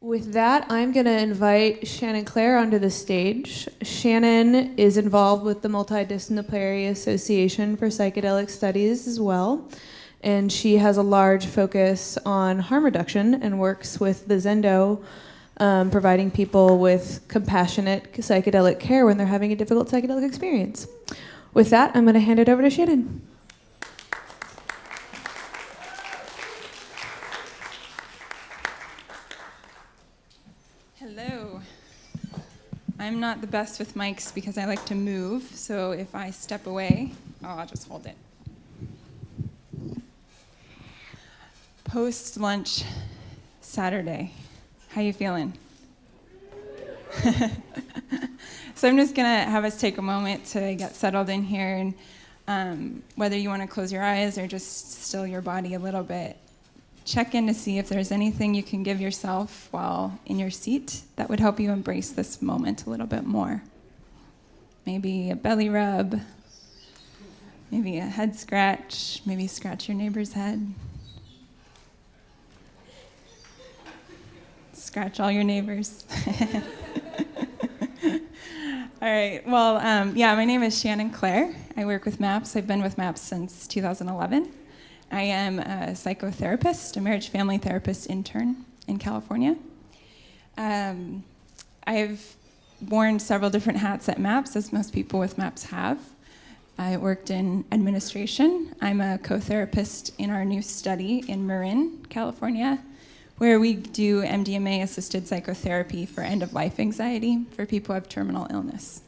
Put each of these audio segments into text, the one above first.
With that, I'm going to invite Shannon Clare onto the stage. Shannon is involved with the Multidisciplinary Association for Psychedelic Studies as well, and she has a large focus on harm reduction and works with the Zendo, providing people with compassionate psychedelic care when they're having a difficult psychedelic experience. With that, I'm going to hand it over to Shannon. Hello. I'm not the best with mics because I like to move, so if I step away, I'll just hold it. Post-lunch Saturday. How you feeling? So I'm just gonna have us take a moment to get settled in here, and whether you want to close your eyes or just still your body a little bit, check in to see if there's anything you can give yourself while in your seat that would help you embrace this moment a little bit more. Maybe a belly rub, maybe a head scratch, maybe scratch your neighbor's head. Scratch all your neighbors. All right, well, my name is Shannon Clare. I work with MAPS. I've been with MAPS since 2011. I am a psychotherapist, a marriage family therapist intern in California. I've worn several different hats at MAPS, as most people with MAPS have. I worked in administration. I'm a co-therapist in our new study in Marin, California, where we do MDMA-assisted psychotherapy for end-of-life anxiety for people who have terminal illness.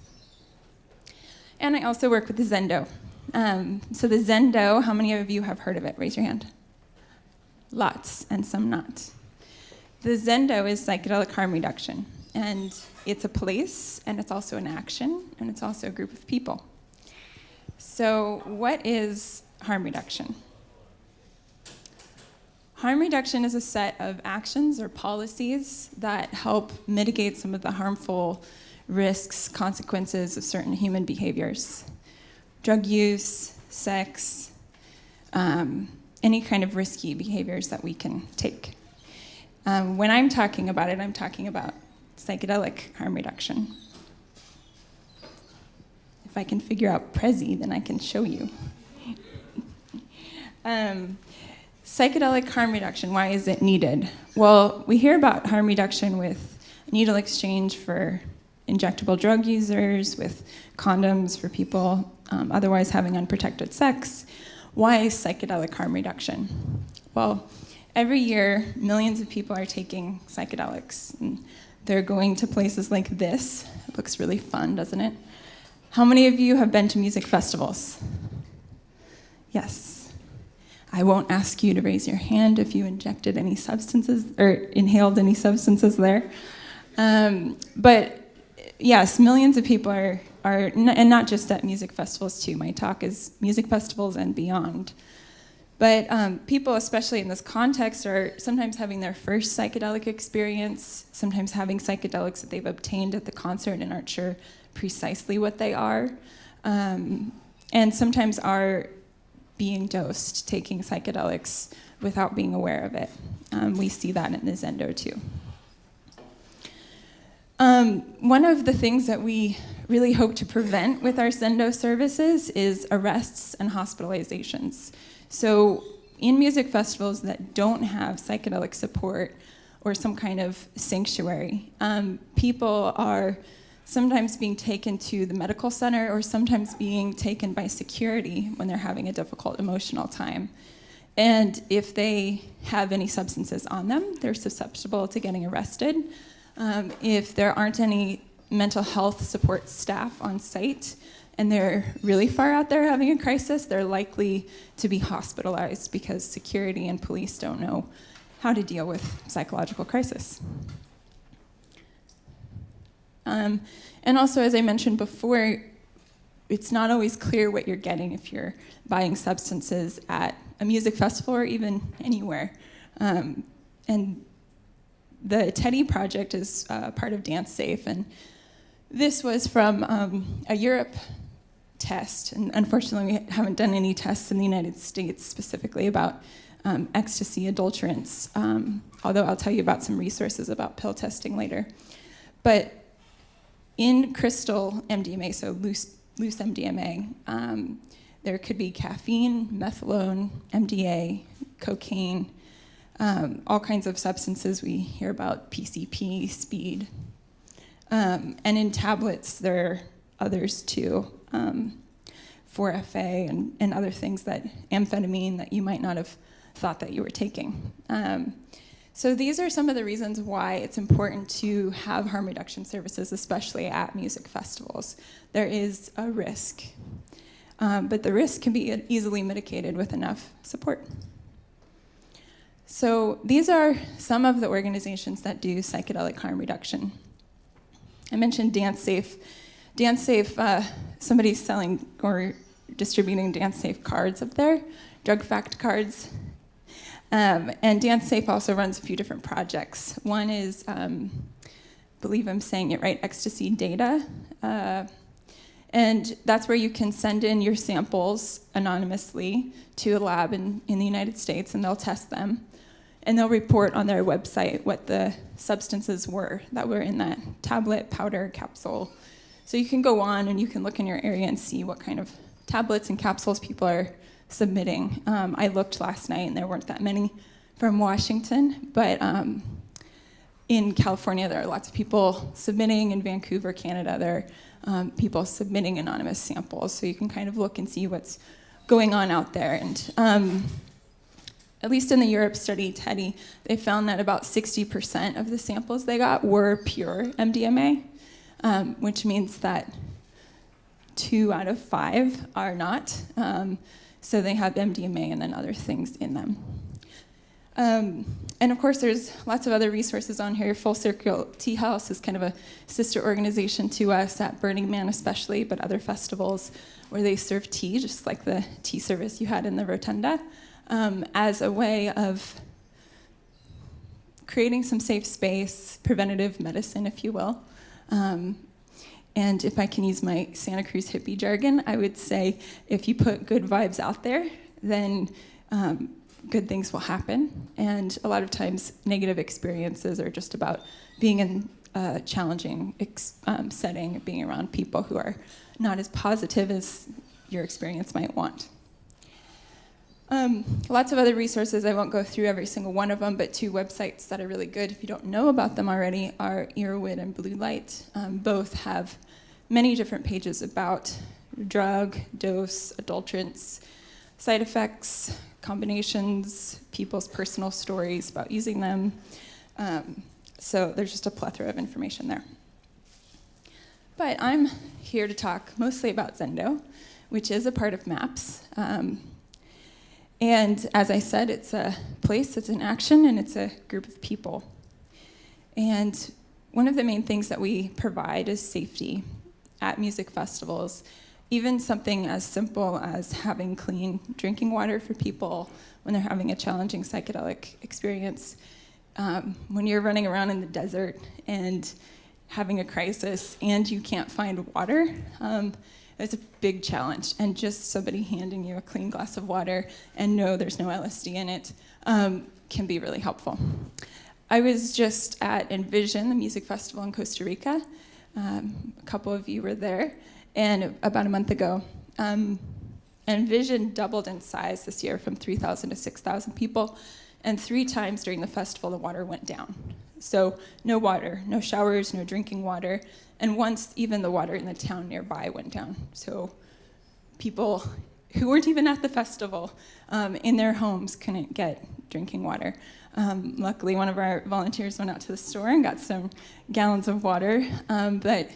And I also work with the Zendo. So the Zendo, how many of you have heard of it? Raise your hand. Lots, and some not. The Zendo is psychedelic harm reduction, and it's a place, and it's also an action, and it's also a group of people. So what is harm reduction? Harm reduction is a set of actions or policies that help mitigate some of the harmful risks, consequences of certain human behaviors. Drug use, sex, any kind of risky behaviors that we can take. When I'm talking about it, I'm talking about psychedelic harm reduction. If I can figure out Prezi, then I can show you. Psychedelic harm reduction, why is it needed? Well, we hear about harm reduction with needle exchange for injectable drug users, with condoms for people otherwise having unprotected sex. Why is psychedelic harm reduction? Well, every year, millions of people are taking psychedelics, and they're going to places like this. It looks really fun, doesn't it? How many of you have been to music festivals? Yes. I won't ask you to raise your hand if you injected any substances or inhaled any substances there. But yes, millions of people are, and not just at music festivals too. My talk is music festivals and beyond. But people, especially in this context, are sometimes having their first psychedelic experience, sometimes having psychedelics that they've obtained at the concert and aren't sure precisely what they are, and sometimes are being dosed, taking psychedelics without being aware of it. We see that in the Zendo too. One of the things that we really hope to prevent with our Zendo services is arrests and hospitalizations. So in music festivals that don't have psychedelic support or some kind of sanctuary, people are sometimes being taken to the medical center or sometimes being taken by security when they're having a difficult emotional time. And if they have any substances on them, they're susceptible to getting arrested. If there aren't any mental health support staff on site and they're really far out there having a crisis, they're likely to be hospitalized because security and police don't know how to deal with psychological crisis. And also, as I mentioned before, it's not always clear what you're getting if you're buying substances at a music festival or even anywhere. And the Teddy Project is part of Dance Safe, and this was from a Europe test. And unfortunately, we haven't done any tests in the United States specifically about ecstasy adulterants, although I'll tell you about some resources about pill testing later. But in crystal MDMA, so loose MDMA, there could be caffeine, methadone, MDA, cocaine, all kinds of substances. We hear about PCP, speed. And in tablets, there are others too, 4FA and other things, that amphetamine that you might not have thought that you were taking. So these are some of the reasons why it's important to have harm reduction services, especially at music festivals. There is a risk, but the risk can be easily mitigated with enough support. So these are some of the organizations that do psychedelic harm reduction. I mentioned Dance Safe. Dance Safe, somebody's selling or distributing Dance Safe cards up there, drug fact cards. And Dance Safe also runs a few different projects. One is, believe I'm saying it right, Ecstasy Data. And that's where you can send in your samples anonymously to a lab in the United States, and they'll test them. And they'll report on their website what the substances were that were in that tablet, powder, capsule. So you can go on and you can look in your area and see what kind of tablets and capsules people are submitting. I looked last night and there weren't that many from Washington, but in California there are lots of people submitting. In Vancouver, Canada, there are people submitting anonymous samples. So you can kind of look and see what's going on out there. And at least in the Europe study, Teddy, they found that about 60% of the samples they got were pure MDMA, which means that 2 out of 5 are not. So they have MDMA and then other things in them. And of course, there's lots of other resources on here. Full Circle Tea House is kind of a sister organization to us at Burning Man especially, but other festivals where they serve tea, just like the tea service you had in the Rotunda, as a way of creating some safe space, preventative medicine, if you will. And if I can use my Santa Cruz hippie jargon, I would say if you put good vibes out there, then good things will happen. And a lot of times, negative experiences are just about being in a challenging setting, being around people who are not as positive as your experience might want. Lots of other resources. I won't go through every single one of them, but 2 websites that are really good, if you don't know about them already, are Earwid and Blue Light. Both have many different pages about drug, dose, adulterants, side effects, combinations, people's personal stories about using them. So there's just a plethora of information there. But I'm here to talk mostly about Zendo, which is a part of MAPS. And as I said, it's a place, it's an action, and it's a group of people. And one of the main things that we provide is safety at music festivals. Even something as simple as having clean drinking water for people when they're having a challenging psychedelic experience. When you're running around in the desert and having a crisis and you can't find water, it's a big challenge. And just somebody handing you a clean glass of water and know there's no LSD in it can be really helpful. I was just at Envision, the music festival in Costa Rica. A couple of you were there. And about a month ago, Envision doubled in size this year from 3,000 to 6,000 people. And 3 times during the festival, the water went down. So no water, no showers, no drinking water. And once even the water in the town nearby went down. So people who weren't even at the festival in their homes couldn't get drinking water. Luckily, one of our volunteers went out to the store and got some gallons of water. But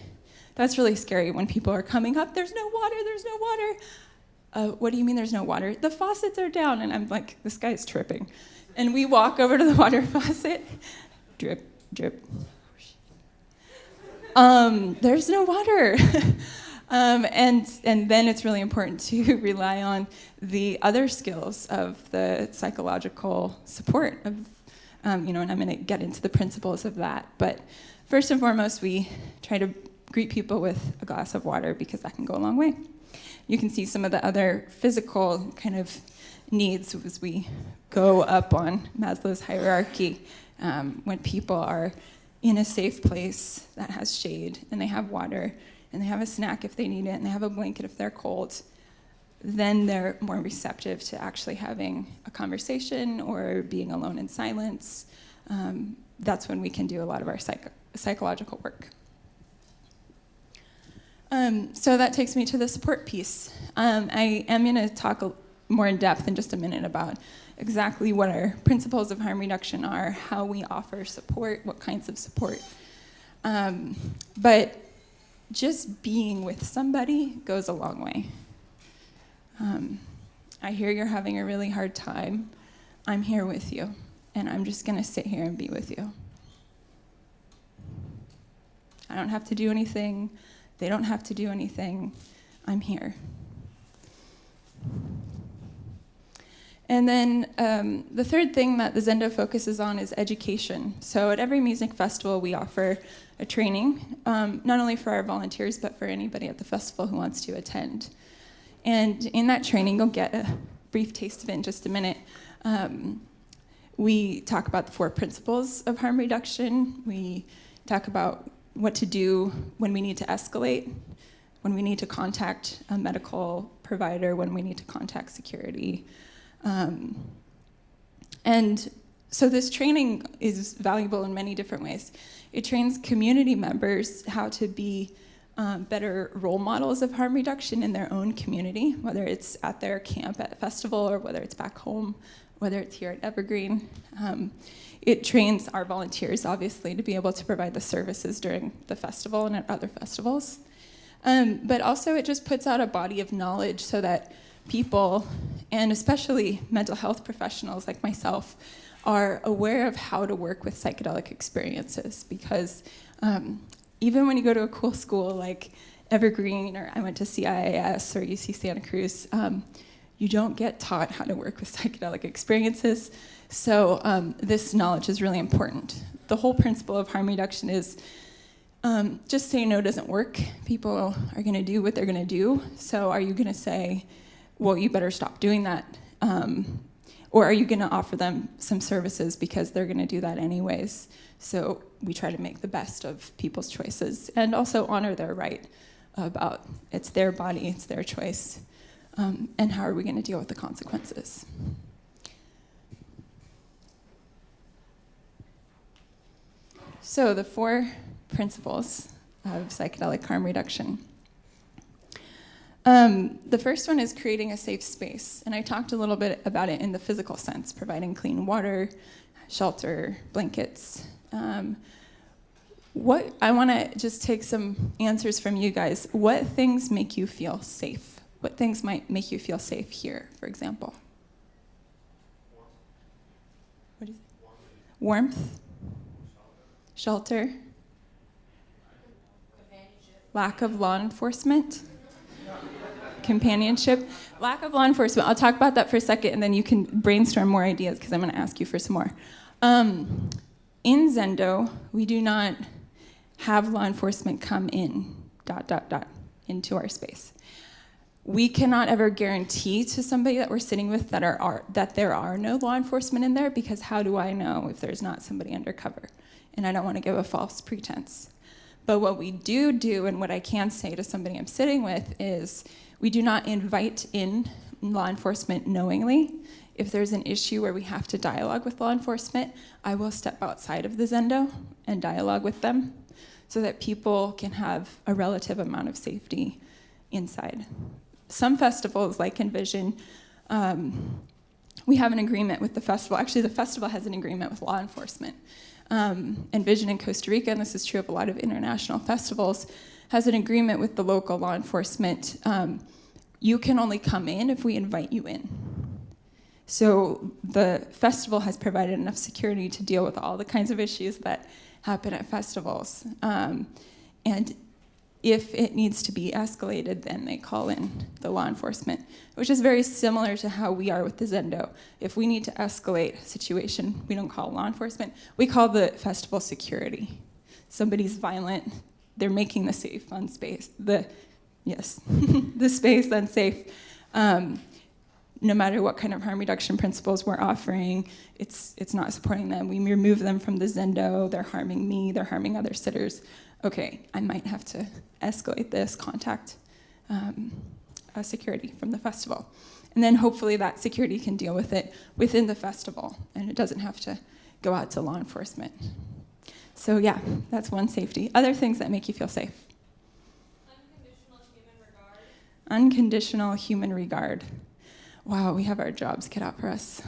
that's really scary when people are coming up, there's no water, there's no water. What do you mean there's no water? The faucets are down. And I'm like, this guy's tripping. And we walk over to the water faucet, drip, drip. There's no water. And then it's really important to rely on the other skills of the psychological support of, and I'm going to get into the principles of that. But first and foremost, we try to greet people with a glass of water because that can go a long way. You can see some of the other physical kind of needs as we go up on Maslow's hierarchy. When people are in a safe place that has shade, and they have water, and they have a snack if they need it, and they have a blanket if they're cold, then they're more receptive to actually having a conversation or being alone in silence. That's when we can do a lot of our psychological work. So that takes me to the support piece. I am going to talk more in depth in just a minute about exactly what our principles of harm reduction are, how we offer support, what kinds of support. But just being with somebody goes a long way. I hear you're having a really hard time. I'm here with you, and I'm just going to sit here and be with you. I don't have to do anything. They don't have to do anything. I'm here. And then the third thing that the Zendo focuses on is education. So at every music festival, we offer a training, not only for our volunteers, but for anybody at the festival who wants to attend. And in that training, you'll get a brief taste of it in just a minute. We talk about the 4 principles of harm reduction. We talk about what to do when we need to escalate, when we need to contact a medical provider, when we need to contact security. And so this training is valuable in many different ways. It trains community members how to be better role models of harm reduction in their own community, whether it's at their camp at a festival or whether it's back home, whether it's here at Evergreen. It trains our volunteers, obviously, to be able to provide the services during the festival and at other festivals. But also it just puts out a body of knowledge so that people, and especially mental health professionals like myself, are aware of how to work with psychedelic experiences. Because even when you go to a cool school like Evergreen, or I went to CIIS or UC Santa Cruz, you don't get taught how to work with psychedelic experiences. So this knowledge is really important. The whole principle of harm reduction is just saying no doesn't work. People are going to do what they're going to do. So are you going to say, well, you better stop doing that? Or are you going to offer them some services because they're going to do that anyways? So we try to make the best of people's choices and also honor their right about it's their body, it's their choice, and how are we going to deal with the consequences? So the 4 principles of psychedelic harm reduction. The first one is creating a safe space, and I talked a little bit about it in the physical sense, providing clean water, shelter, blankets. What I want to just take some answers from you guys. What things make you feel safe? What things might make you feel safe here, for example? What do you think? Warmth. Shelter. Lack of law enforcement. Companionship. Lack of law enforcement. I'll talk about that for a second, and then you can brainstorm more ideas, because I'm going to ask you for some more. In Zendo, we do not have law enforcement come in, into our space. We cannot ever guarantee to somebody that we're sitting with that there are no law enforcement in there, because how do I know if there's not somebody undercover? And I don't want to give a false pretense. But what we do, and what I can say to somebody I'm sitting with, is we do not invite in law enforcement knowingly. If there's an issue where we have to dialogue with law enforcement, I will step outside of the Zendo and dialogue with them so that people can have a relative amount of safety inside. Some festivals, like Envision, we have an agreement with the festival. Actually, the festival has an agreement with law enforcement. Envision in Costa Rica, and this is true of a lot of international festivals, has an agreement with the local law enforcement. You can only come in if we invite you in. So the festival has provided enough security to deal with all the kinds of issues that happen at festivals. And if it needs to be escalated, then they call in the law enforcement, which is very similar to how we are with the Zendo. If we need to escalate a situation, we don't call law enforcement. We call the festival security. Somebody's violent, they're making the safe, fun space, the yes, the space unsafe. No matter what kind of harm reduction principles we're offering, it's not supporting them. We remove them from the Zendo. They're harming me. They're harming other sitters. Okay, I might have to escalate this, contact security from the festival. And then hopefully that security can deal with it within the festival, and it doesn't have to go out to law enforcement. So yeah, that's one safety. Other things that make you feel safe. Unconditional human regard. Unconditional human regard. Wow, we have our jobs cut out for us.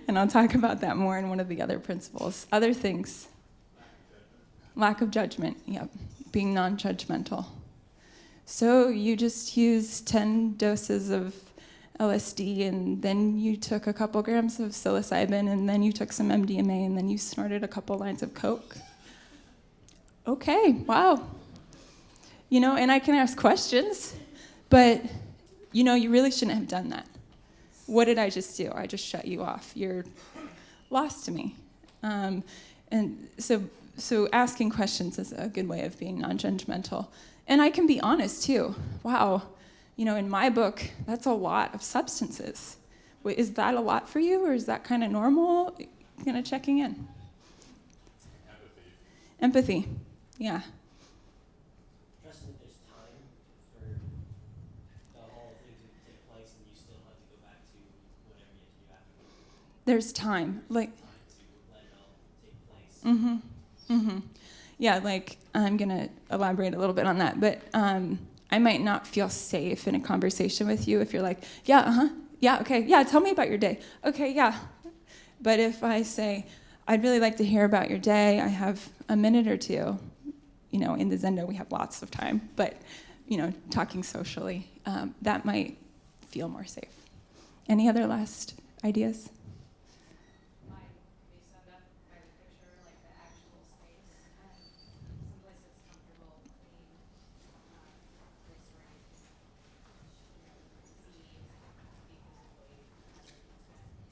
And I'll talk about that more in one of the other principles. Other things. Lack of judgment, yep. Being non-judgmental. So you just used 10 doses of LSD, and then you took a couple grams of psilocybin, and then you took some MDMA, and then you snorted a couple lines of coke. Okay, wow. And I can ask questions, but you really shouldn't have done that. What did I just do? I just shut you off. You're lost to me. And so asking questions is a good way of being non-judgmental. And I can be honest, too. Wow, in my book, that's a lot of substances. Wait, is that a lot for you, or is that kind of normal? Kind of checking in. Empathy, yeah. Trusting that there's time for all the things that take place, and you still have to go back to whatever you have to do afterwards. There's time, like. Time to let it all take place. Yeah, I'm going to elaborate a little bit on that, but I might not feel safe in a conversation with you if you're like, yeah, okay, yeah, tell me about your day. Okay, yeah. But if I say, I'd really like to hear about your day, I have a minute or two, in the Zendo we have lots of time, but, talking socially, that might feel more safe. Any other last ideas?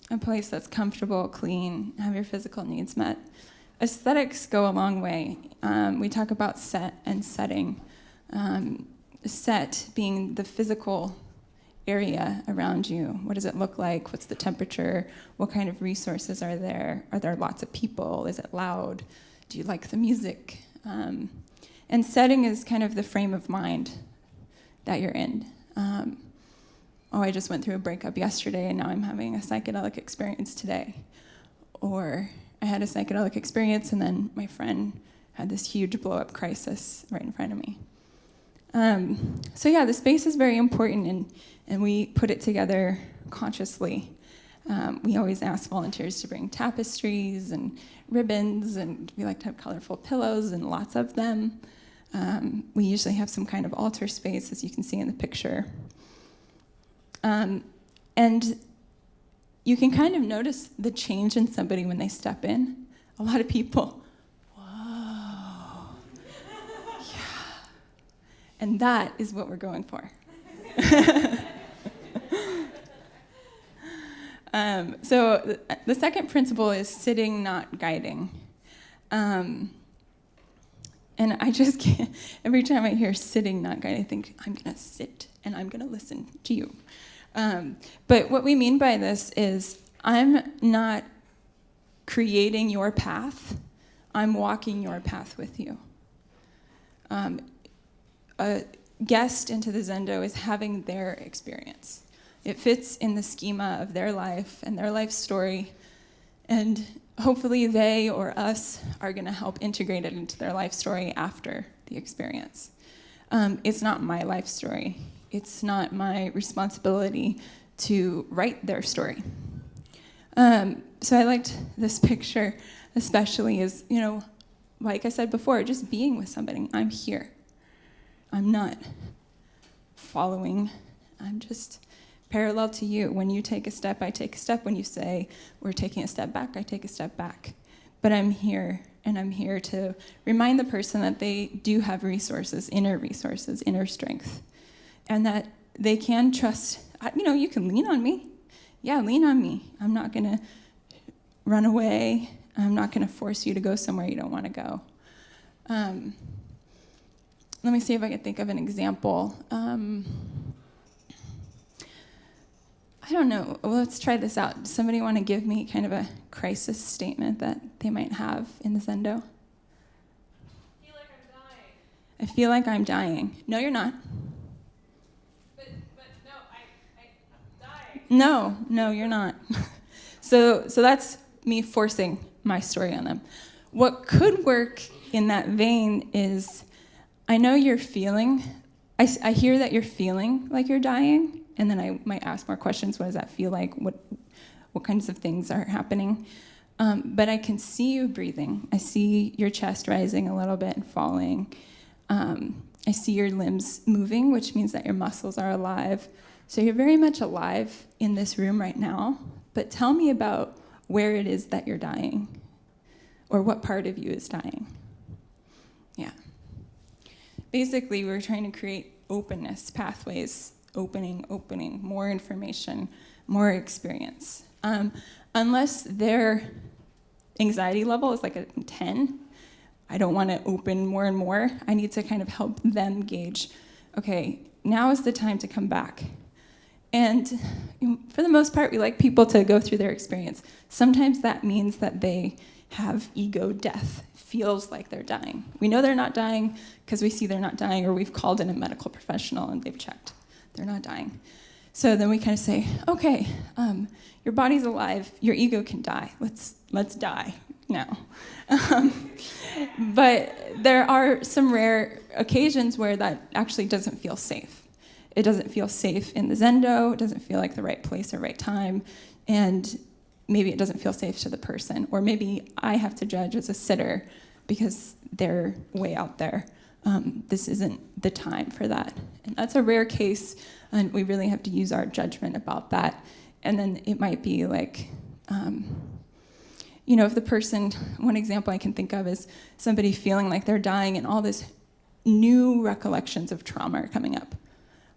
A place that's comfortable, clean, have your physical needs met. Aesthetics go a long way. We talk about set and setting. Set being the physical area around you. What does it look like? What's the temperature? What kind of resources are there? Are there lots of people? Is it loud? Do you like the music? And setting is kind of the frame of mind that you're in. I just went through a breakup yesterday, and now I'm having a psychedelic experience today. Or I had a psychedelic experience, and then my friend had this huge blow-up crisis right in front of me. So yeah, the space is very important, and we put it together consciously. We always ask volunteers to bring tapestries and ribbons, and we like to have colorful pillows and lots of them. We usually have some kind of altar space, as you can see in the picture. And you can kind of notice the change in somebody when they step in. A lot of people, whoa, yeah. And that is what we're going for. So the second principle is sitting, not guiding. And I just can't, every time I hear sitting, not guiding, I think I'm going to sit and I'm going to listen to you. But what we mean by this is I'm not creating your path. I'm walking your path with you. A guest into the Zendo is having their experience. It fits in the schema of their life and their life story, and hopefully they or us are going to help integrate it into their life story after the experience. It's not my life story. It's not my responsibility to write their story. So I liked this picture especially as, like I said before, just being with somebody. I'm here. I'm not following. I'm just parallel to you. When you take a step, I take a step. When you say we're taking a step back, I take a step back. But I'm here, and I'm here to remind the person that they do have resources, inner strength, and that they can trust. You can lean on me. Yeah, lean on me. I'm not going to run away. I'm not going to force you to go somewhere you don't want to go. let me see if I can think of an example. I don't know. Well, let's try this out. Does somebody want to give me kind of a crisis statement that they might have in the Zendo? I feel like I'm dying. No, you're not. But no, I'm dying. No, you're not. So that's me forcing my story on them. What could work in that vein is, I know you're feeling, I hear that you're feeling like you're dying, and then I might ask more questions. What does that feel like? What kinds of things are happening? But I can see you breathing. I see your chest rising a little bit and falling. I see your limbs moving, which means that your muscles are alive. So you're very much alive in this room right now. But tell me about where it is that you're dying, or what part of you is dying. Yeah. Basically, we're trying to create openness, pathways, opening, more information, more experience. Unless their anxiety level is like a 10, I don't want to open more and more. I need to kind of help them gauge, okay, now is the time to come back. And for the most part, we like people to go through their experience. Sometimes that means that they have ego death, feels like they're dying. We know they're not dying because we see they're not dying, or we've called in a medical professional and they've checked. They're not dying. So then we kind of say, okay, your body's alive, your ego can die. Let's die now. But there are some rare occasions where that actually doesn't feel safe. It doesn't feel safe in the Zendo, it doesn't feel like the right place or right time, and maybe it doesn't feel safe to the person, or maybe I have to judge as a sitter because they're way out there. This isn't the time for that. And that's a rare case, and we really have to use our judgment about that. And then it might be like, if the person, one example I can think of is somebody feeling like they're dying and all this new recollections of trauma are coming up.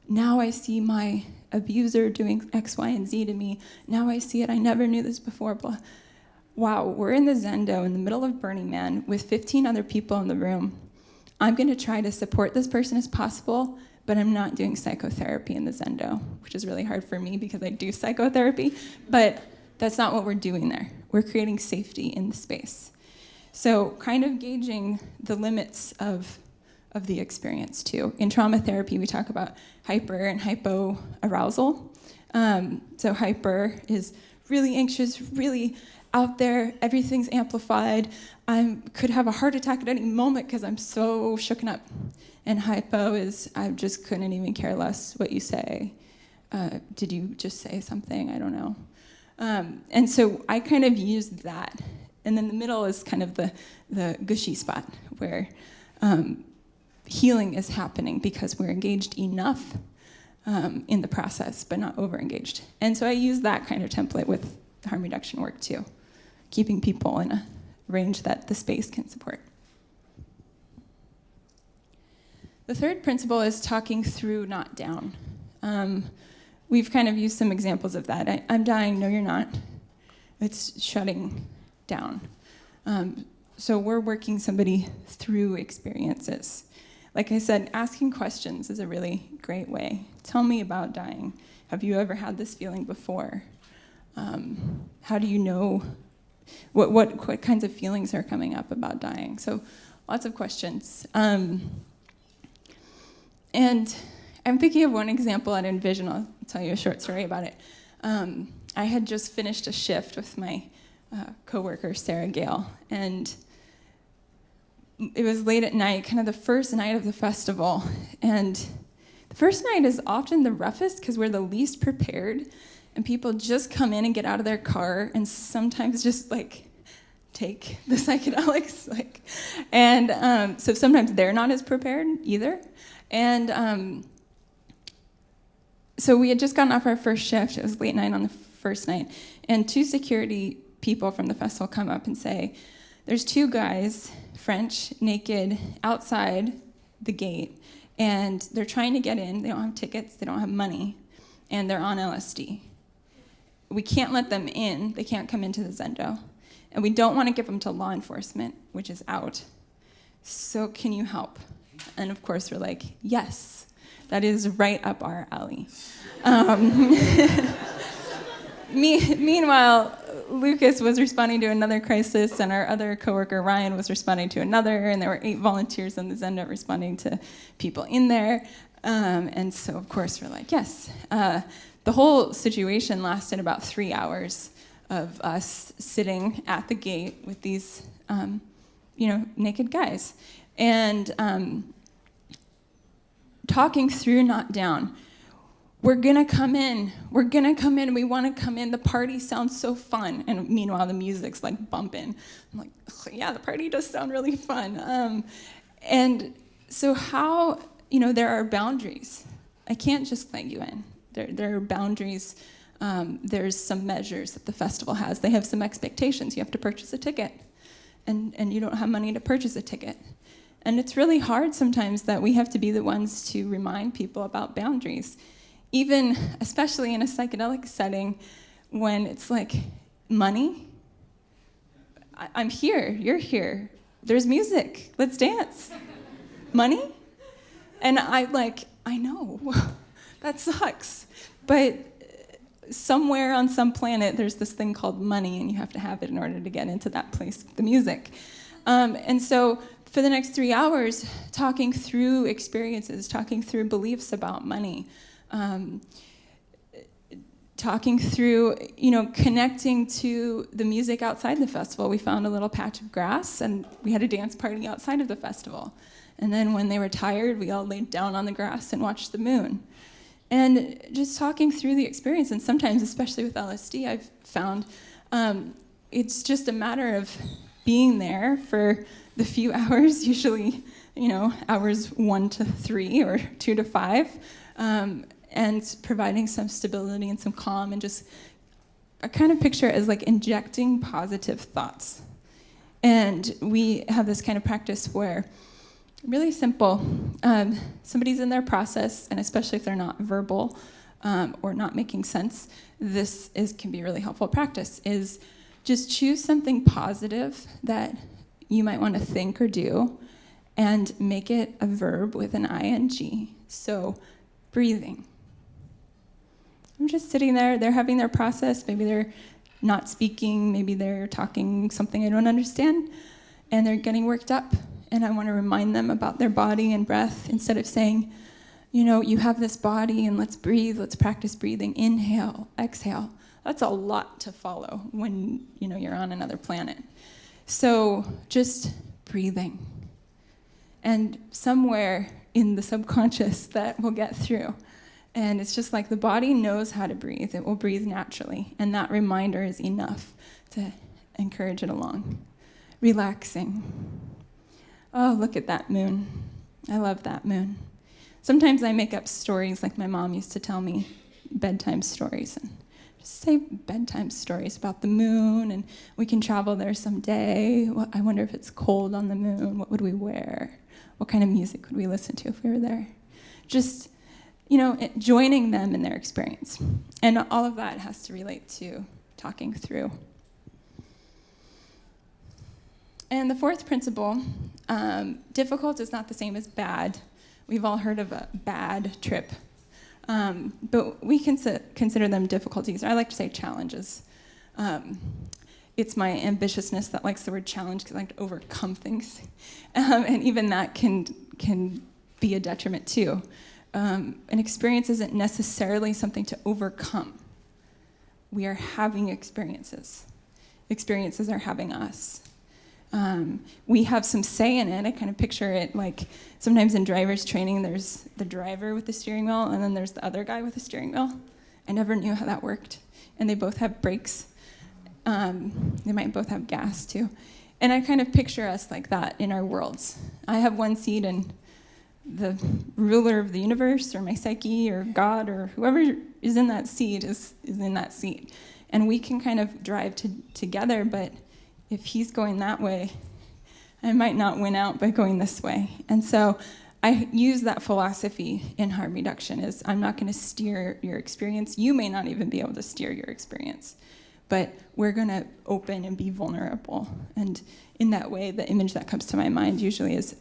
Now I see my abuser doing X, Y, and Z to me. Now I see it. I never knew this before. Blah. Wow, we're in the Zendo in the middle of Burning Man with 15 other people in the room. I'm going to try to support this person as possible, but I'm not doing psychotherapy in the Zendo, which is really hard for me because I do psychotherapy. But that's not what we're doing there. We're creating safety in the space. So kind of gauging the limits of the experience too. In trauma therapy, we talk about hyper and hypo arousal. So hyper is really anxious, really out there, everything's amplified. I could have a heart attack at any moment because I'm so shooken up. And hypo is, I just couldn't even care less what you say. Did you just say something? I don't know. And so I kind of used that. And then the middle is kind of the gushy spot where healing is happening because we're engaged enough in the process, but not over-engaged. And so I use that kind of template with harm reduction work too, keeping people in a range that the space can support. The third principle is talking through, not down. We've kind of used some examples of that. I'm dying, no you're not. It's shutting down. So we're working somebody through experiences. Like I said, asking questions is a really great way. Tell me about dying. Have you ever had this feeling before? How do you know what kinds of feelings are coming up about dying? So lots of questions. And I'm thinking of one example at Envision. I'll tell you a short story about it. I had just finished a shift with my coworker, Sarah Gale, and it was late at night, kind of the first night of the festival. And the first night is often the roughest because we're the least prepared, and people just come in and get out of their car and sometimes just take the psychedelics. So sometimes they're not as prepared either. And so we had just gotten off our first shift. It was late night on the first night. And 2 security people from the festival come up and say, there's 2 guys, French, naked, outside the gate, and they're trying to get in. They don't have tickets, they don't have money, and they're on LSD. We can't let them in. They can't come into the Zendo. And we don't want to give them to law enforcement, which is out. So can you help? And of course, we're like, yes, that is right up our alley. Meanwhile, Lucas was responding to another crisis, and our other coworker, Ryan, was responding to another, and there were 8 volunteers on the Zendo responding to people in there. And so, of course, we're like, yes. The whole situation lasted about 3 hours of us sitting at the gate with these, naked guys. And talking through, not down. We're gonna come in, we wanna come in, the party sounds so fun. And meanwhile, the music's like bumping. I'm like, yeah, the party does sound really fun. And so how, there are boundaries. I can't just let you in. There are boundaries. There's some measures that the festival has. They have some expectations. You have to purchase a ticket, and you don't have money to purchase a ticket. And it's really hard sometimes that we have to be the ones to remind people about boundaries. Even, especially in a psychedelic setting, when it's like, money? I'm here, you're here. There's music, let's dance. Money? And I know, that sucks. But somewhere on some planet, there's this thing called money, and you have to have it in order to get into that place with the music. And so for the next 3 hours, talking through experiences, talking through beliefs about money, talking through, connecting to the music outside the festival. We found a little patch of grass, and we had a dance party outside of the festival. And then when they were tired, we all laid down on the grass and watched the moon. And just talking through the experience, and sometimes, especially with LSD, I've found it's just a matter of being there for the few hours, usually, hours 1 to 3 or 2 to 5, and providing some stability and some calm, and just, I kind of picture it as like injecting positive thoughts. And we have this kind of practice where, really simple, somebody's in their process, and especially if they're not verbal or not making sense, this can be a really helpful practice, is just choose something positive that you might want to think or do, and make it a verb with an ing. So, breathing. I'm just sitting there, they're having their process, maybe they're not speaking, maybe they're talking something I don't understand, and they're getting worked up, and I want to remind them about their body and breath, instead of saying, you have this body, and let's breathe, let's practice breathing, inhale, exhale. That's a lot to follow when, you're on another planet. So just breathing. And somewhere in the subconscious that will get through. And it's just like the body knows how to breathe. It will breathe naturally. And that reminder is enough to encourage it along. Relaxing. Oh, look at that moon. I love that moon. Sometimes I make up stories like my mom used to tell me, bedtime stories. And just say bedtime stories about the moon, and we can travel there someday. I wonder if it's cold on the moon. What would we wear? What kind of music would we listen to if we were there? Just, joining them in their experience. And all of that has to relate to talking through. And the fourth principle, difficult is not the same as bad. We've all heard of a bad trip. But we can consider them difficulties. I like to say challenges. It's my ambitiousness that likes the word challenge, because I like to overcome things. And even that can be a detriment too. An experience isn't necessarily something to overcome. We are having experiences. Experiences are having us. We have some say in it. I kind of picture it like sometimes in driver's training, there's the driver with the steering wheel, and then there's the other guy with the steering wheel. I never knew how that worked. And they both have brakes. They might both have gas too. And I kind of picture us like that in our worlds. I have one seat, and the ruler of the universe, or my psyche, or God, or whoever is in that seat is in that seat. And we can kind of drive together, but if he's going that way, I might not win out by going this way. And so I use that philosophy in harm reduction, is I'm not going to steer your experience. You may not even be able to steer your experience, but we're going to open and be vulnerable. And in that way, the image that comes to my mind usually is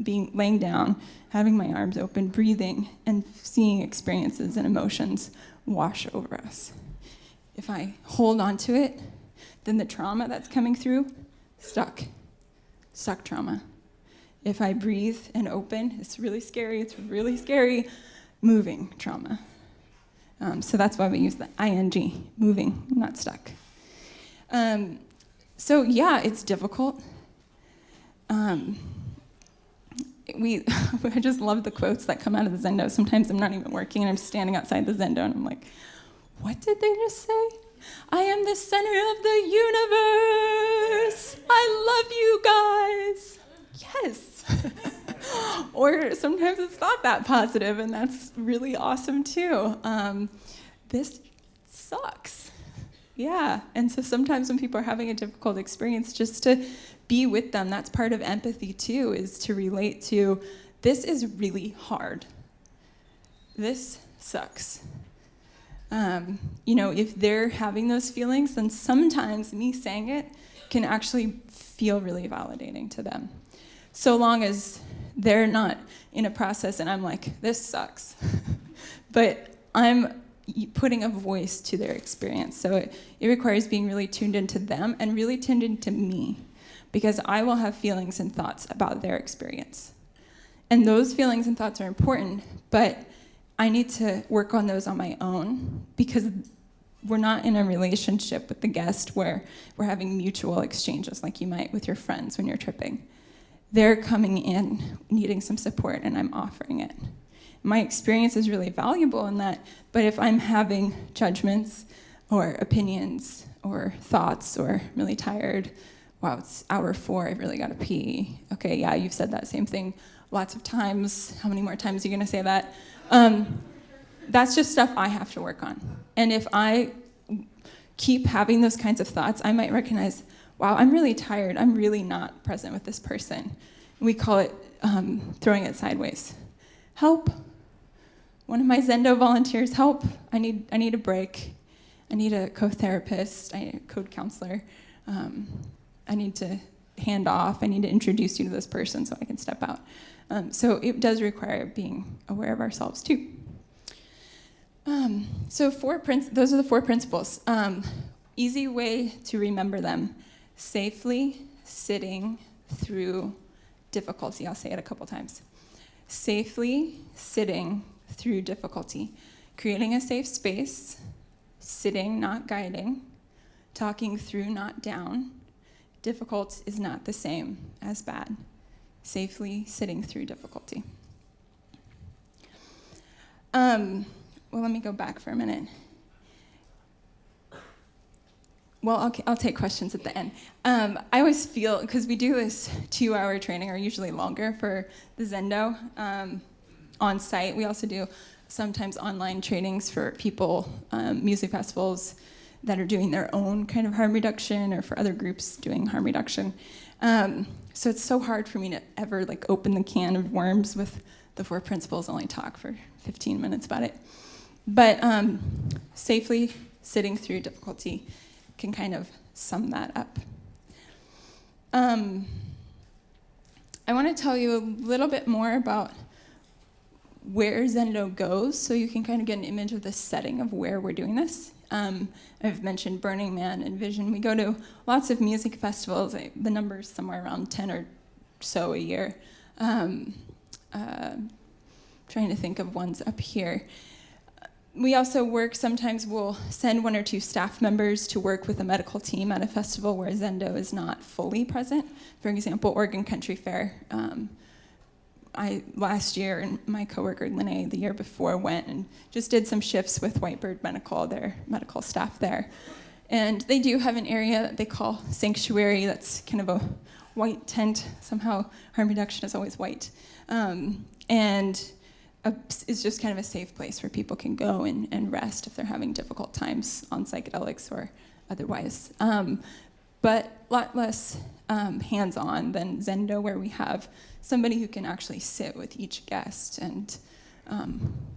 being laying down, having my arms open, breathing, and seeing experiences and emotions wash over us. If I hold on to it, then the trauma that's coming through, stuck trauma. If I breathe and open, it's really scary, moving trauma. So that's why we use the ing, moving, not stuck. So yeah, it's difficult. I just love the quotes that come out of the Zendo. Sometimes I'm not even working and I'm standing outside the Zendo and I'm like, what did they just say? I am the center of the universe. I love you guys. Yes. Or sometimes it's not that positive, and that's really awesome too. This sucks. Yeah. And so sometimes when people are having a difficult experience, just to be with them, that's part of empathy too, is to relate to, this is really hard. This sucks. If they're having those feelings, then sometimes me saying it can actually feel really validating to them. So long as they're not in a process and I'm like, this sucks. But I'm putting a voice to their experience. So it requires being really tuned into them and really tuned into me, because I will have feelings and thoughts about their experience. And those feelings and thoughts are important, but I need to work on those on my own, because we're not in a relationship with the guest where we're having mutual exchanges like you might with your friends when you're tripping. They're coming in needing some support, and I'm offering it. My experience is really valuable in that, but if I'm having judgments or opinions or thoughts, or I'm really tired, wow, it's hour 4, I've really got to pee. Okay, yeah, you've said that same thing lots of times. How many more times are you going to say that? That's just stuff I have to work on. And if I keep having those kinds of thoughts, I might recognize, wow, I'm really tired. I'm really not present with this person. We call it throwing it sideways. Help. One of my Zendo volunteers, help. I need a break. I need a co-therapist. I need a code counselor. I need to hand off. I need to introduce you to this person so I can step out. So it does require being aware of ourselves too. So those are the 4 principles. Easy way to remember them. Safely sitting through difficulty. I'll say it a couple times. Safely sitting through difficulty. Creating a safe space. Sitting, not guiding. Talking through, not down. Difficult is not the same as bad. Safely sitting through difficulty. Well, let me go back for a minute. Well, I'll take questions at the end. I always feel, because we do this 2-hour training, or usually longer, for the Zendo on site. We also do sometimes online trainings for people, music festivals that are doing their own kind of harm reduction, or for other groups doing harm reduction. So it's so hard for me to ever open the can of worms with the 4 principles, only talk for 15 minutes about it. But safely sitting through difficulty can kind of sum that up. I want to tell you a little bit more about where Zendo goes, so you can kind of get an image of the setting of where we're doing this. I've mentioned Burning Man and Vision. We go to lots of music festivals. The number's somewhere around 10 or so a year. Trying to think of ones up here. We also work, sometimes we'll send 1 or 2 staff members to work with a medical team at a festival where Zendo is not fully present. For example, Oregon Country Fair. Last year, and my coworker Lene the year before went and just did some shifts with Whitebird Medical, their medical staff there. And they do have an area that they call Sanctuary. That's kind of a white tent. Somehow harm reduction is always white. And it's just kind of a safe place where people can go and rest if they're having difficult times on psychedelics or otherwise. But a lot less hands-on than Zendo, where we have somebody who can actually sit with each guest, and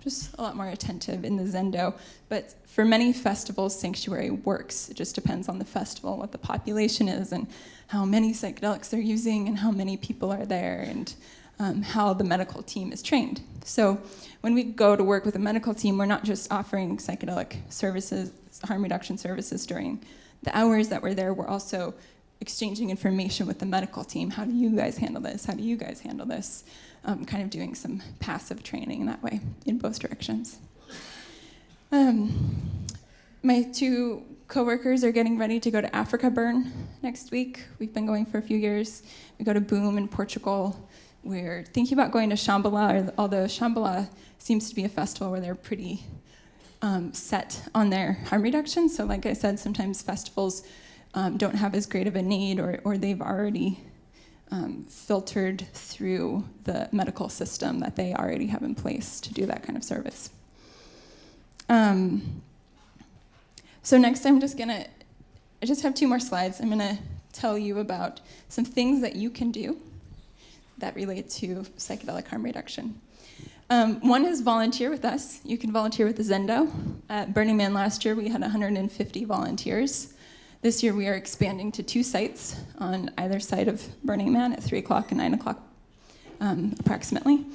just a lot more attentive in the Zendo. But for many festivals, Sanctuary works. It just depends on the festival, what the population is, and how many psychedelics they're using, and how many people are there. And how the medical team is trained. So when we go to work with a medical team, we're not just offering psychedelic services, harm reduction services during the hours that we're there, we're also exchanging information with the medical team. How do you guys handle this? How do you guys handle this? Kind of doing some passive training that way in both directions. My two coworkers are getting ready to go to Africa Burn next week. We've been going for a few years. We go to Boom in Portugal. We're thinking about going to Shambhala, although Shambhala seems to be a festival where they're pretty set on their harm reduction. So like I said, sometimes festivals don't have as great of a need, or they've already filtered through the medical system that they already have in place to do that kind of service. So next I just have 2 more slides. I'm gonna tell you about some things that you can do that relate to psychedelic harm reduction. One is volunteer with us. You can volunteer with the Zendo. At Burning Man last year, we had 150 volunteers. This year, we are expanding to 2 sites on either side of Burning Man at 3 o'clock and 9 o'clock, approximately.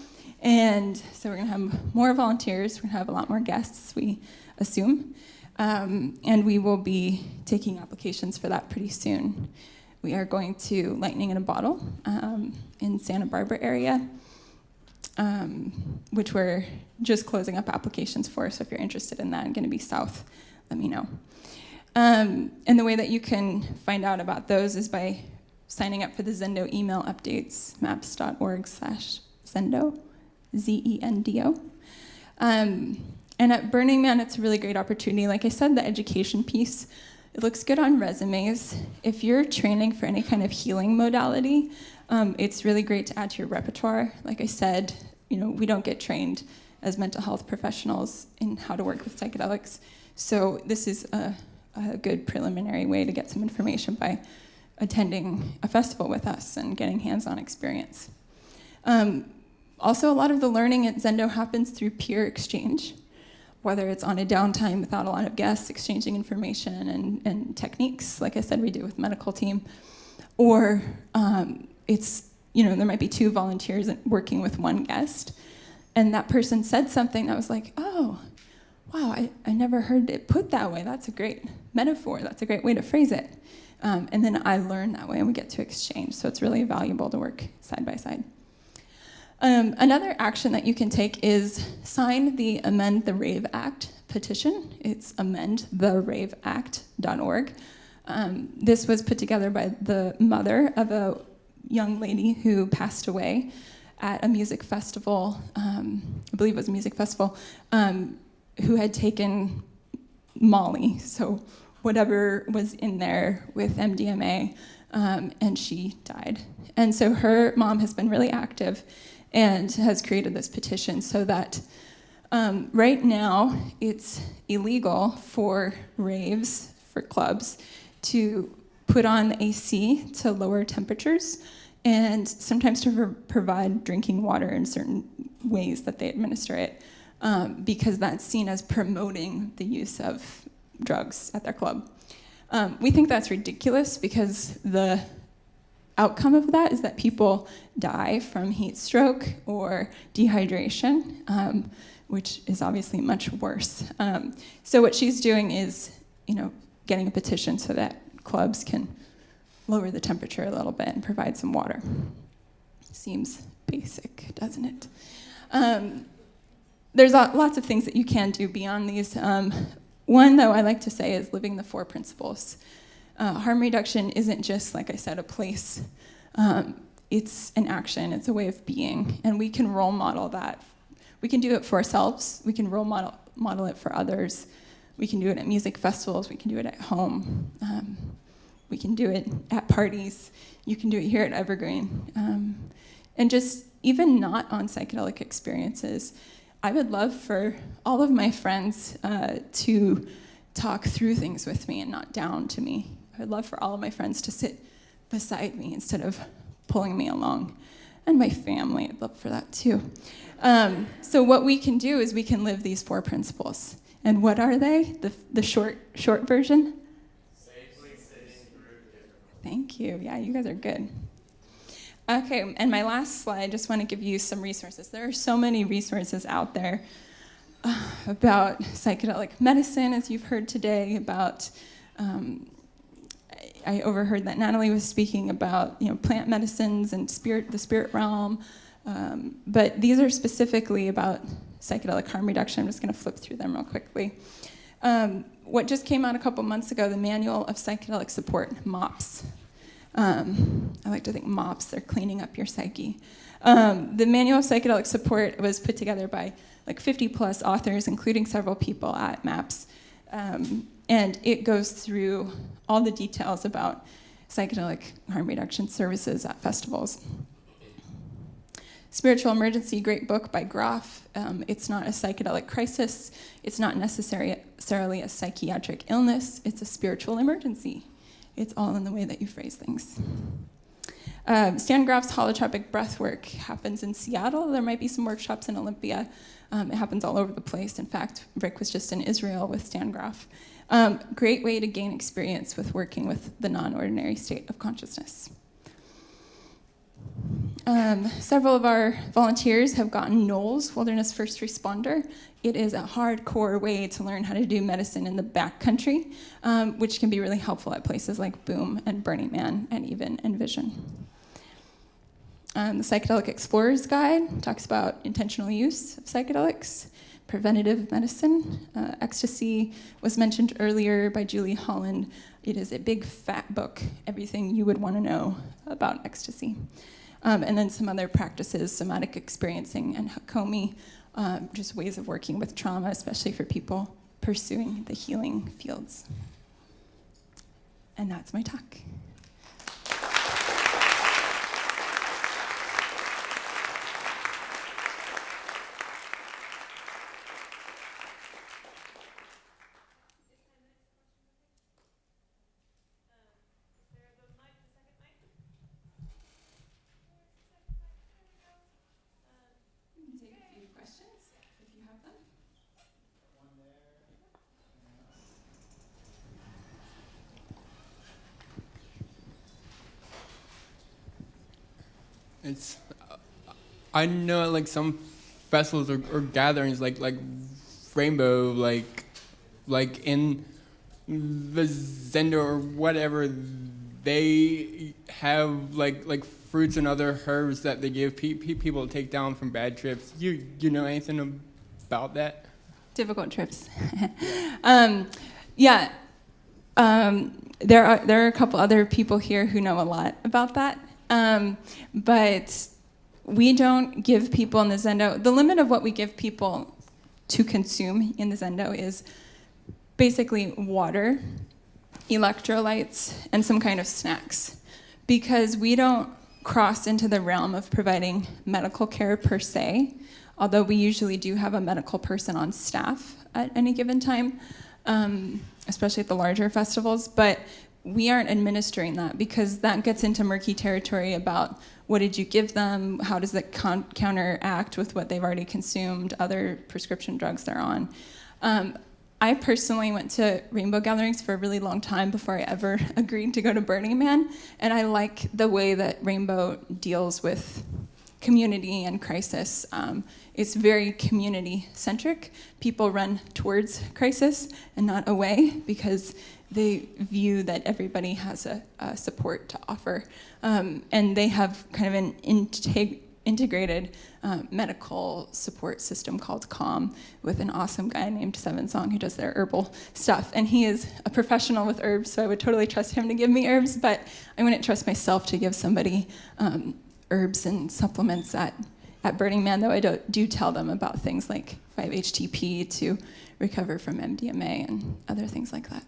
And so we're gonna have more volunteers. We're gonna have a lot more guests, we assume. And we will be taking applications for that pretty soon. We are going to Lightning in a Bottle in Santa Barbara area, which we're just closing up applications for. So if you're interested in that and going to be south, let me know. And the way that you can find out about those is by signing up for the Zendo email updates, maps.org/Zendo, Zendo. And at Burning Man, it's a really great opportunity. Like I said, the education piece, it looks good on resumes. If you're training for any kind of healing modality, it's really great to add to your repertoire. Like I said, we don't get trained as mental health professionals in how to work with psychedelics. So this is a good preliminary way to get some information by attending a festival with us and getting hands-on experience. Also, a lot of the learning at Zendo happens through peer exchange, whether it's on a downtime without a lot of guests, exchanging information and techniques, like I said, we do with medical team, or it's, there might be 2 volunteers working with 1 guest, and that person said something that was like, oh, wow, I never heard it put that way. That's a great metaphor. That's a great way to phrase it. And then I learn that way, and we get to exchange. So it's really valuable to work side by side. Another action that you can take is sign the Amend the Rave Act petition. It's amendtheraveact.org. This was put together by the mother of a young lady who passed away at a music festival, I believe it was a music festival, who had taken Molly, so whatever was in there with MDMA, and she died. And so her mom has been really active and has created this petition so that right now it's illegal for raves, for clubs, to put on AC to lower temperatures and sometimes to provide drinking water in certain ways that they administer it, because that's seen as promoting the use of drugs at their club. We think that's ridiculous because the outcome of that is that people die from heat stroke or dehydration, which is obviously much worse. So what she's doing is, getting a petition so that clubs can lower the temperature a little bit and provide some water. Seems basic, doesn't it? There's lots of things that you can do beyond these. One, though, I like to say is living the 4 principles. Harm reduction isn't just, like I said, a place. It's an action. It's a way of being. And we can role model that. We can do it for ourselves. We can role model it for others. We can do it at music festivals. We can do it at home. We can do it at parties. You can do it here at Evergreen. And just even not on psychedelic experiences, I would love for all of my friends to talk through things with me and not down to me. I would love for all of my friends to sit beside me instead of pulling me along. And my family, I'd love for that too. So what we can do is we can live these 4 principles. And what are they? The short version? Safely sitting through difficulty. Thank you. Yeah, you guys are good. Okay, and my last slide, I just want to give you some resources. There are so many resources out there about psychedelic medicine, as you've heard today, about, I overheard that Natalie was speaking about, plant medicines and the spirit realm, but these are specifically about psychedelic harm reduction. I'm just going to flip through them real quickly. What just came out a couple months ago, the Manual of Psychedelic Support, MOPS. I like to think MOPS, they're cleaning up your psyche. The Manual of Psychedelic Support was put together by like 50 plus authors, including several people at MAPS. And it goes through all the details about psychedelic harm reduction services at festivals. Spiritual Emergency, great book by Groff. It's not a psychedelic crisis. It's not necessarily a psychiatric illness. It's a spiritual emergency. It's all in the way that you phrase things. Stan Groff's holotropic breathwork happens in Seattle. There might be some workshops in Olympia. It happens all over the place. In fact, Rick was just in Israel with Stan Groff. Great way to gain experience with working with the non-ordinary state of consciousness. Several of our volunteers have gotten NOLS, Wilderness First Responder. It is a hardcore way to learn how to do medicine in the backcountry, which can be really helpful at places like Boom and Burning Man and even Envision. The Psychedelic Explorer's Guide talks about intentional use of psychedelics, preventative medicine. Ecstasy was mentioned earlier by Julie Holland. It is a big fat book, everything you would want to know about ecstasy. And then some other practices, somatic experiencing and Hakomi, just ways of working with trauma, especially for people pursuing the healing fields. And that's my talk. It's, I know like some festivals or gatherings like Rainbow, like in the Zendo or whatever, they have like fruits and other herbs that they give people to take down from bad trips. You know anything about that? Difficult trips. There are a couple other people here who know a lot about that. But we don't give people in the Zendo, the limit of what we give people to consume in the Zendo is basically water, electrolytes, and some kind of snacks. Because we don't cross into the realm of providing medical care per se, although we usually do have a medical person on staff at any given time, especially at the larger festivals, but we aren't administering that because that gets into murky territory about what did you give them, how does that counteract with what they've already consumed, other prescription drugs they're on. I personally went to rainbow gatherings for a really long time before I ever agreed to go to Burning Man, and I like the way that Rainbow deals with community and crisis. It's very community-centric. People run towards crisis and not away because they view that everybody has a support to offer. And they have kind of an integrated medical support system called CALM with an awesome guy named Seven Song who does their herbal stuff. And he is a professional with herbs, so I would totally trust him to give me herbs, but I wouldn't trust myself to give somebody herbs and supplements at Burning Man, though I do tell them about things like 5-HTP to recover from MDMA and other things like that.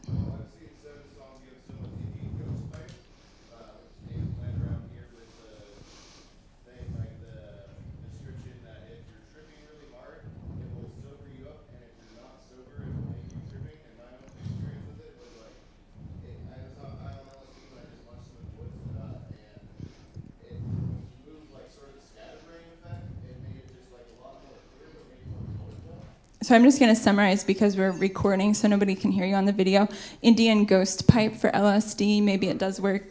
So I'm just going to summarize because we're recording so nobody can hear you on the video. Indian ghost pipe for LSD, maybe it does work.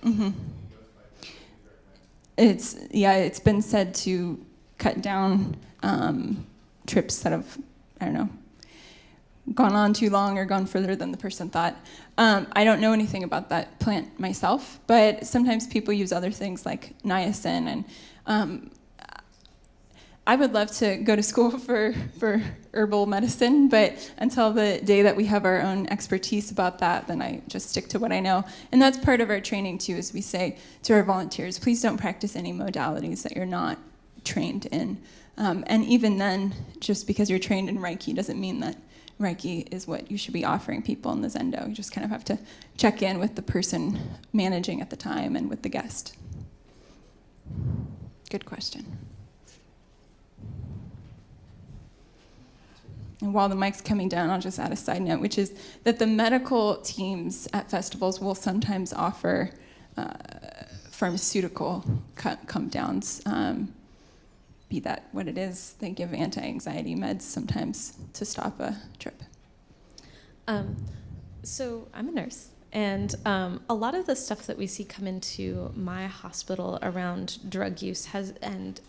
Mm-hmm. it's been said to cut down trips that have, I don't know, gone on too long or gone further than the person thought. I don't know anything about that plant myself, but sometimes people use other things like niacin, and I would love to go to school for herbal medicine, but until the day that we have our own expertise about that, then I just stick to what I know. And that's part of our training too, is we say to our volunteers, please don't practice any modalities that you're not trained in. And even then, just because you're trained in Reiki doesn't mean that Reiki is what you should be offering people in the Zendo. You just kind of have to check in with the person managing at the time and with the guest. Good question. And while the mic's coming down, I'll just add a side note, which is that the medical teams at festivals will sometimes offer pharmaceutical come downs. Be that what it is, they give anti-anxiety meds sometimes to stop a trip. So I'm a nurse, and a lot of the stuff that we see come into my hospital around drug use and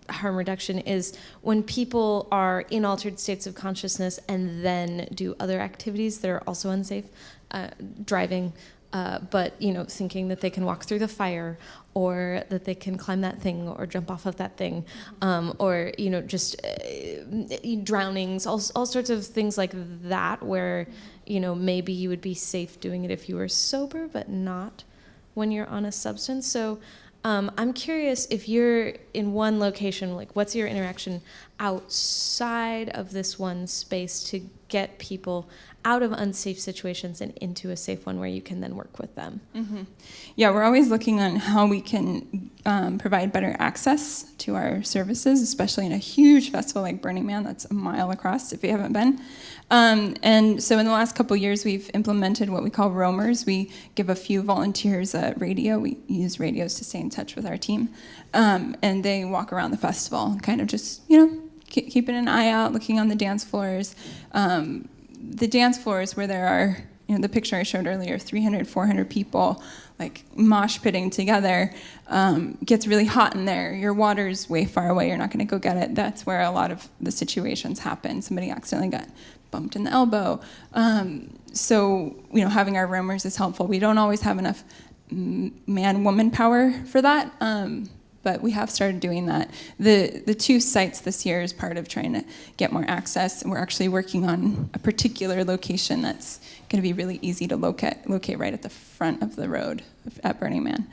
harm reduction is when people are in altered states of consciousness and then do other activities that are also unsafe, driving, but thinking that they can walk through the fire, or that they can climb that thing or jump off of that thing, or just drownings, all sorts of things like that, where maybe you would be safe doing it if you were sober, but not when you're on a substance. So I'm curious, if you're in one location, like what's your interaction outside of this one space to get people out of unsafe situations and into a safe one where you can then work with them? Mm-hmm. Yeah, we're always looking on how we can provide better access to our services, especially in a huge festival like Burning Man that's a mile across if you haven't been. And so in the last couple of years, we've implemented what we call roamers. We give a few volunteers a radio. We use radios to stay in touch with our team. And they walk around the festival and kind of just, keeping an eye out, looking on the dance floors. The dance floors where there are, the picture I showed earlier, 300, 400 people, like mosh pitting together, gets really hot in there. Your water's way far away. You're not going to go get it. That's where a lot of the situations happen. Somebody accidentally got bumped in the elbow. So, having our roamers is helpful. We don't always have enough man-woman power for that, but we have started doing that. The 2 sites this year is part of trying to get more access, and we're actually working on a particular location that's going to be really easy to locate right at the front of the road at Burning Man.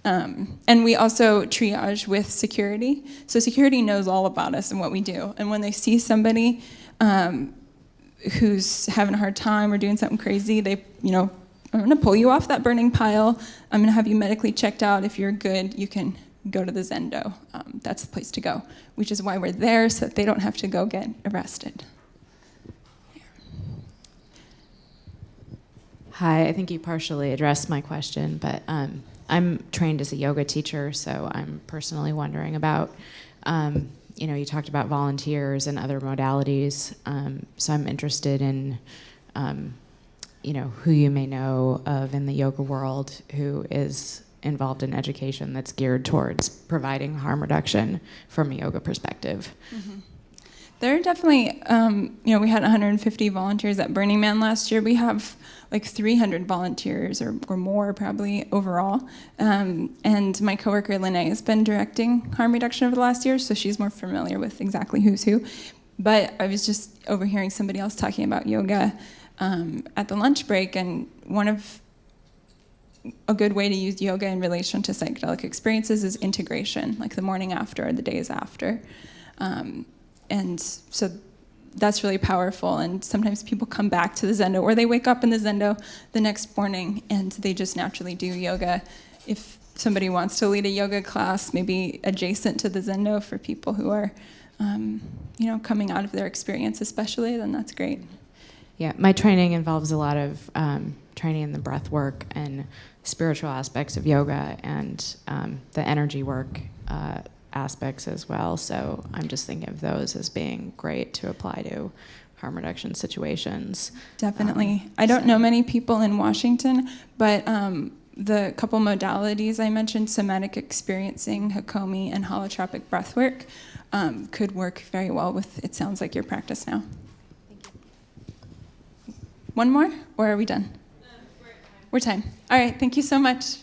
And we also triage with security. So security knows all about us and what we do. And when they see somebody who's having a hard time or doing something crazy, they, I'm going to pull you off that burning pile. I'm going to have you medically checked out. If you're good, you can go to the Zendo. That's the place to go, which is why we're there, so that they don't have to go get arrested. Yeah. Hi, I think you partially addressed my question, but I'm trained as a yoga teacher, so I'm personally wondering about, you talked about volunteers and other modalities, so I'm interested in, who you may know of in the yoga world who is involved in education that's geared towards providing harm reduction from a yoga perspective. Mm-hmm. There are definitely, we had 150 volunteers at Burning Man last year. We have like 300 volunteers or more probably overall. And my coworker Lene has been directing harm reduction over the last year, so she's more familiar with exactly who's who. But I was just overhearing somebody else talking about yoga at the lunch break, and a good way to use yoga in relation to psychedelic experiences is integration, like the morning after or the days after. And so that's really powerful. And sometimes people come back to the Zendo, or they wake up in the Zendo the next morning and they just naturally do yoga. If somebody wants to lead a yoga class, maybe adjacent to the Zendo for people who are, coming out of their experience especially, then that's great. Yeah, my training involves a lot of training in the breath work and spiritual aspects of yoga and the energy work aspects as well. So I'm just thinking of those as being great to apply to harm reduction situations. Definitely. I don't know many people in Washington, but the couple modalities I mentioned, somatic experiencing, Hakomi, and holotropic breathwork, could work very well with, it sounds like, your practice now. Thank you. One more, or are we done? We're at time. All right, thank you so much.